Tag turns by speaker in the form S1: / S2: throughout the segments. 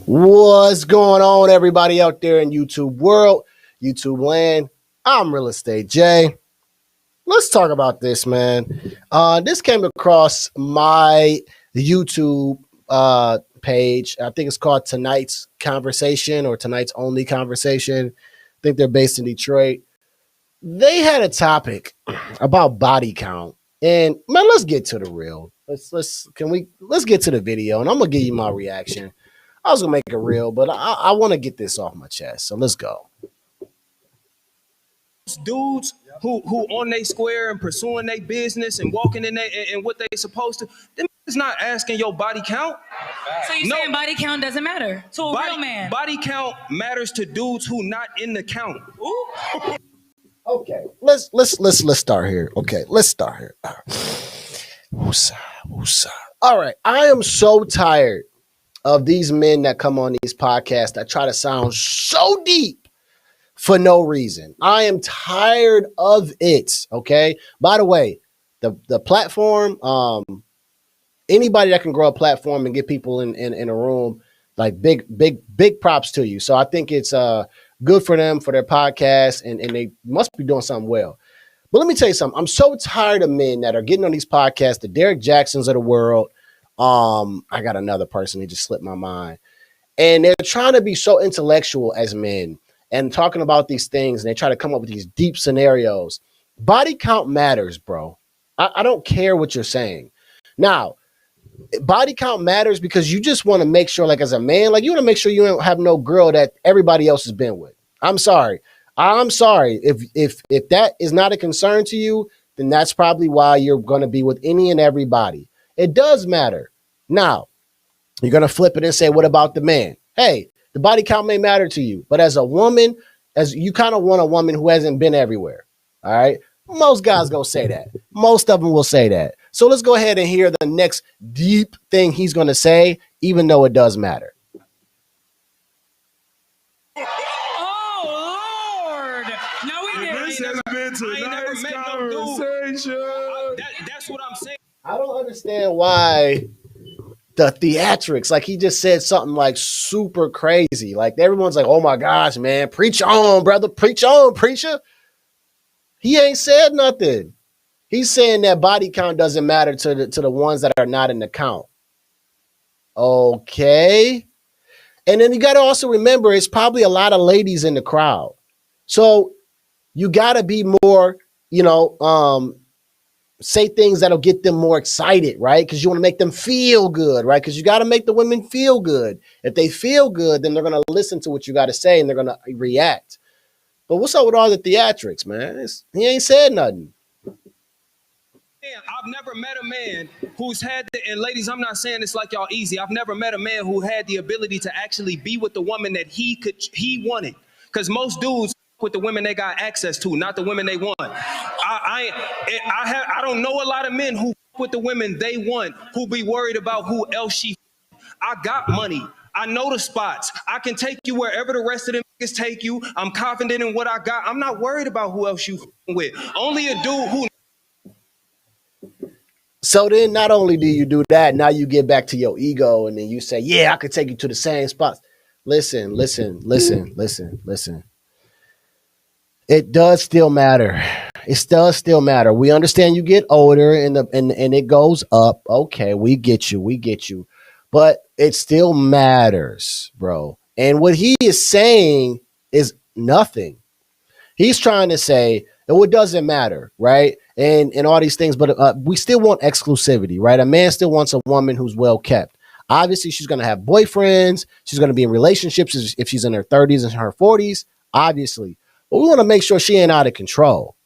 S1: What's going on, everybody out there in YouTube world, YouTube land? I'm Real Estate Jay. Let's talk about this, man. This came across my YouTube page. I think it's called Tonight's Conversation or Tonight's Only Conversation. I think they're based in Detroit. They had a topic about body count. And man, let's get to the real. Let's get to the video, and I'm gonna give you my reaction. I was gonna make it real, but I want to get this off my chest. So let's go.
S2: Dudes who on their square and pursuing their business and walking in there and what they supposed to, them is not asking your body count.
S3: So you're saying body count doesn't matter to a real man? Body count
S2: matters to dudes who not in the count.
S3: Ooh.
S1: Okay, let's start here. Okay, let's start here. Woosah. All right, I am so tired of these men that come on these podcasts that try to sound so deep for no reason. I am tired of it. Okay. By the way, the platform, anybody that can grow a platform and get people in a room, like big props to you. So I think it's good for them for their podcast, and they must be doing something well. But let me tell you something. I'm so tired of men that are getting on these podcasts, the Derek Jacksons of the world. I got another person that just slipped my mind. And they're trying to be so intellectual as men and talking about these things, and they try to come up with these deep scenarios. Body count matters, bro. I don't care what you're saying. Now, body count matters because you just want to make sure, like as a man, like you want to make sure you don't have no girl that everybody else has been with. I'm sorry. If that is not a concern to you, then that's probably why you're going to be with any and everybody. It does matter. Now, you're going to flip it and say, what about the man? Hey, the body count may matter to you, but as a woman, as you kind of want a woman who hasn't been everywhere. All right. Most guys going to say that. Most of them will say that. So let's go ahead and hear the next deep thing he's going to say, even though it does matter.
S2: That's what I'm saying.
S1: I don't understand why the theatrics, like he just said something like super crazy. Like everyone's like, oh my gosh, man, preach on, brother. Preach on, preacher. He ain't said nothing. He's saying that body count doesn't matter to the ones that are not in the count. Okay. And then you got to also remember, it's probably a lot of ladies in the crowd. So you got to be more, say things that'll get them more excited, right? Because you want to make them feel good, right? Because you got to make the women feel good. If they feel good, then they're going to listen to what you got to say and they're going to react. But what's up with all the theatrics, man? He ain't said nothing.
S2: I've never met a man who's had the, and ladies, I'm not saying it's like y'all easy. I've never met a man who had the ability to actually be with the woman that he wanted. Because most dudes with the women they got access to, not the women they want. I don't know a lot of men who with the women they want, who be worried about who else she. I got money. I know the spots. I can take you wherever the rest of them niggas take you. I'm confident in what I got. I'm not worried about who else you with. Only a dude who.
S1: So then not only do you do that, now you get back to your ego and then you say, yeah, I could take you to the same spots. Listen. It does still matter. It does still matter. We understand you get older and it goes up. Okay, we get you. But it still matters, bro. And what he is saying is nothing. He's trying to say, oh, it doesn't matter, right? And all these things, but we still want exclusivity, right? A man still wants a woman who's well kept. Obviously, she's going to have boyfriends. She's going to be in relationships if she's in her 30s and her 40s, obviously. But we want to make sure she ain't out of control.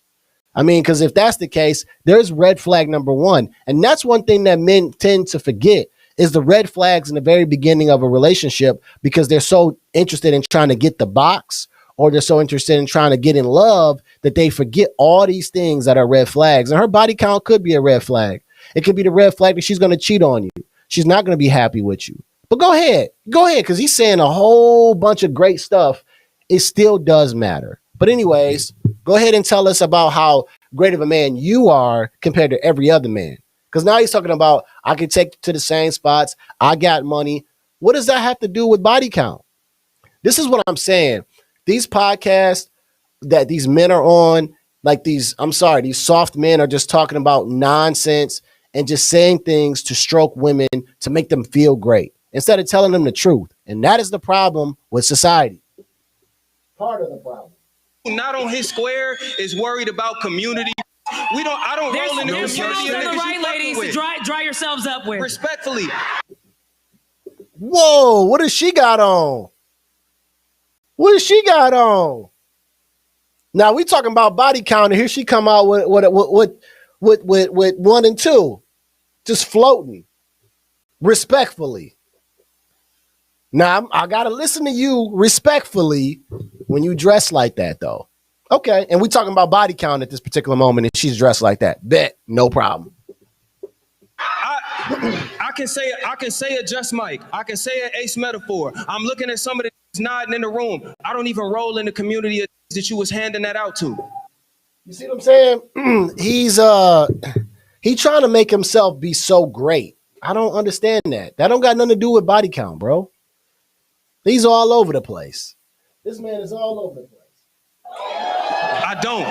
S1: I mean, because if that's the case, there's red flag number one. And that's one thing that men tend to forget is the red flags in the very beginning of a relationship because they're so interested in trying to get the box or they're so interested in trying to get in love that they forget all these things that are red flags. And her body count could be a red flag. It could be the red flag that she's going to cheat on you. She's not going to be happy with you. But go ahead, because he's saying a whole bunch of great stuff. It still does matter. But anyways, go ahead and tell us about how great of a man you are compared to every other man. Because now he's talking about, I can take you to the same spots. I got money. What does that have to do with body count? This is what I'm saying. These podcasts that these men are on, like these soft men are just talking about nonsense and just saying things to stroke women to make them feel great instead of telling them the truth. And that is the problem with society. Part of the problem.
S2: Not on his square is worried about community. I don't roll in the
S3: community.
S2: There's
S3: the right ladies to dry yourselves up with.
S2: Respectfully.
S1: Whoa, what does she got on? What does she got on? Now we talking about body count, and here she come out with 1 and 2, just floating, respectfully. Now I gotta listen to you respectfully when you dress like that, though. Okay, and we talking about body count at this particular moment, and she's dressed like that. Bet, no problem.
S2: I can say Adjust Mike. I can say an Ace Metaphor. I'm looking at somebody that's nodding in the room. I don't even roll in the community that you was handing that out to.
S1: You see what I'm saying? He trying to make himself be so great. I don't understand that. That don't got nothing to do with body count, bro. He's all over the place. This man is all over the place.
S2: I don't.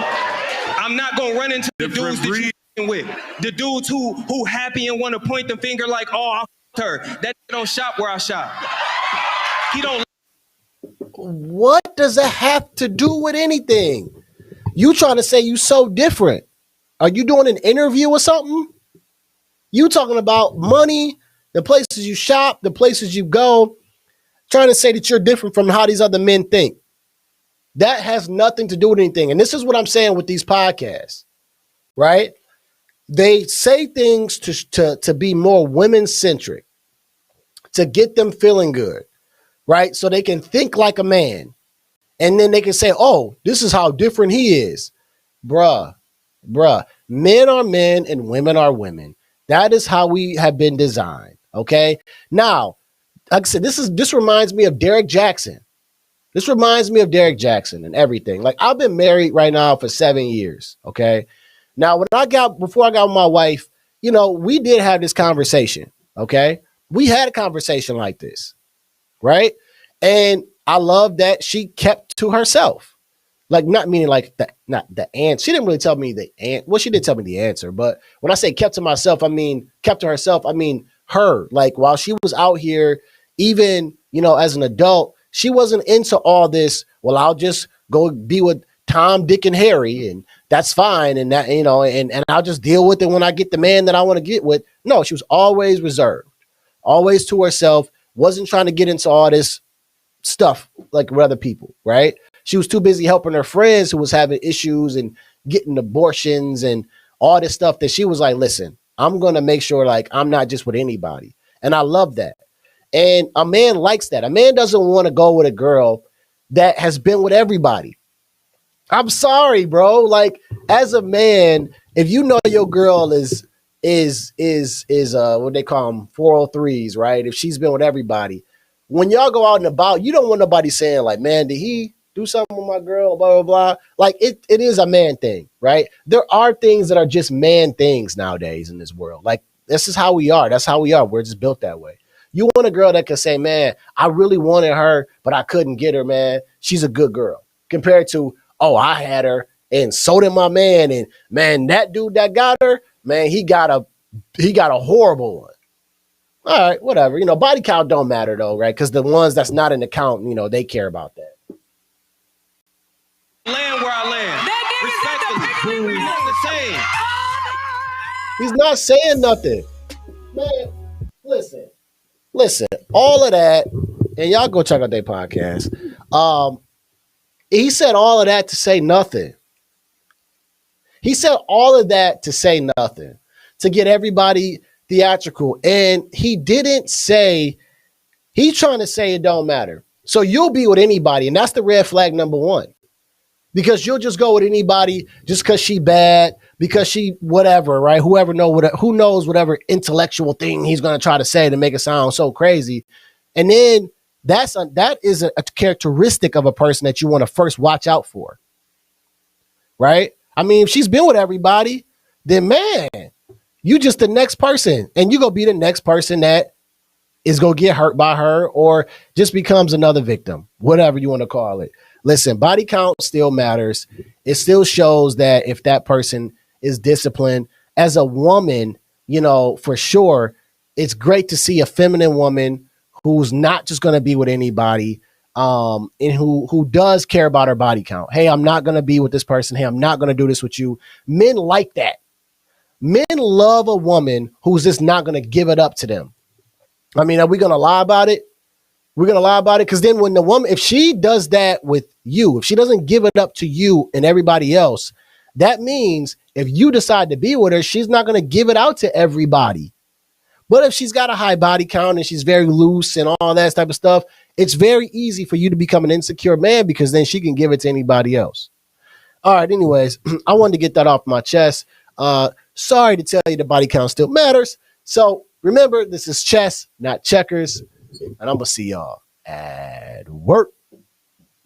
S2: I'm not gonna run into the dudes that you with. The dudes who happy and want to point the finger like, oh, I f***ed her. That don't shop where I shop. He don't.
S1: What does that have to do with anything? You trying to say you so different? Are you doing an interview or something? You talking about money, the places you shop, the places you go, trying to say that you're different from how these other men think. That has nothing to do with anything. And this is what I'm saying with these podcasts, right? They say things to be more women-centric, to get them feeling good, right? So they can think like a man. And then they can say, oh, this is how different he is. Bruh. Men are men and women are women. That is how we have been designed, okay? Now, like I said, this reminds me of Derek Jackson. This reminds me of Derek Jackson and everything. Like, I've been married right now for 7 years, okay? Now, before I got with my wife, we did have this conversation, okay? We had a conversation like this, right? And I love that she kept to herself. Like, not meaning like not the answer. She didn't really tell me the answer. Well, she did tell me the answer, but when I say kept to myself, I mean kept to herself. I mean her. Like, while she was out here, even, as an adult, she wasn't into all this. Well, I'll just go be with Tom, Dick, and Harry, and that's fine. And that, and I'll just deal with it when I get the man that I want to get with. No, she was always reserved, always to herself, wasn't trying to get into all this stuff like with other people, right? She was too busy helping her friends who was having issues and getting abortions and all this stuff that she was like, listen, I'm going to make sure like I'm not just with anybody. And I love that. And a man likes that. A man doesn't want to go with a girl that has been with everybody. I'm sorry, bro. Like, as a man, if you know your girl is what they call them 403s, right? If she's been with everybody, when y'all go out and about, you don't want nobody saying like, man, did he do something with my girl, blah, blah, blah. Like, it is a man thing, right? There are things that are just man things nowadays in this world. Like, this is how we are. That's how we are. We're just built that way. You want a girl that can say, man, I really wanted her, but I couldn't get her, man. She's a good girl. Compared to, oh, I had her and so did my man. And man, that dude that got her, man, he got a horrible one. All right, whatever. Body count don't matter though, right? Because the ones that's not in the count, they care about that.
S2: Land where I land. Respectfully.
S1: He's not saying nothing. Man, listen, all of that, and y'all go check out their podcast. He said all of that to say nothing. He said all of that to say nothing, to get everybody theatrical. And he didn't say, he's trying to say it don't matter. So you'll be with anybody. And that's the red flag number one. Because you'll just go with anybody just because she bad, because she whatever, right? Who knows whatever intellectual thing he's going to try to say to make it sound so crazy. And then that is a characteristic of a person that you want to first watch out for, right? I mean, if she's been with everybody, then man, you just the next person, and you gonna be the next person that is going to get hurt by her or just becomes another victim, whatever you want to call it. Listen, body count still matters. It still shows that if that person is disciplined as a woman, you know, for sure, it's great to see a feminine woman who's not just going to be with anybody, and who does care about her body count. Hey, I'm not going to be with this person. Hey, I'm not going to do this with you. Men like that. Men love a woman who's just not going to give it up to them. I mean, are we going to lie about it? We're going to lie about it because then when the woman, if she does that with you, if she doesn't give it up to you and everybody else, that means if you decide to be with her, she's not going to give it out to everybody. But if she's got a high body count and she's very loose and all that type of stuff, it's very easy for you to become an insecure man because then she can give it to anybody else. All right. Anyways, I wanted to get that off my chest. Sorry to tell you the body count still matters. So remember, this is chess, not checkers. And I'm going to see y'all at work.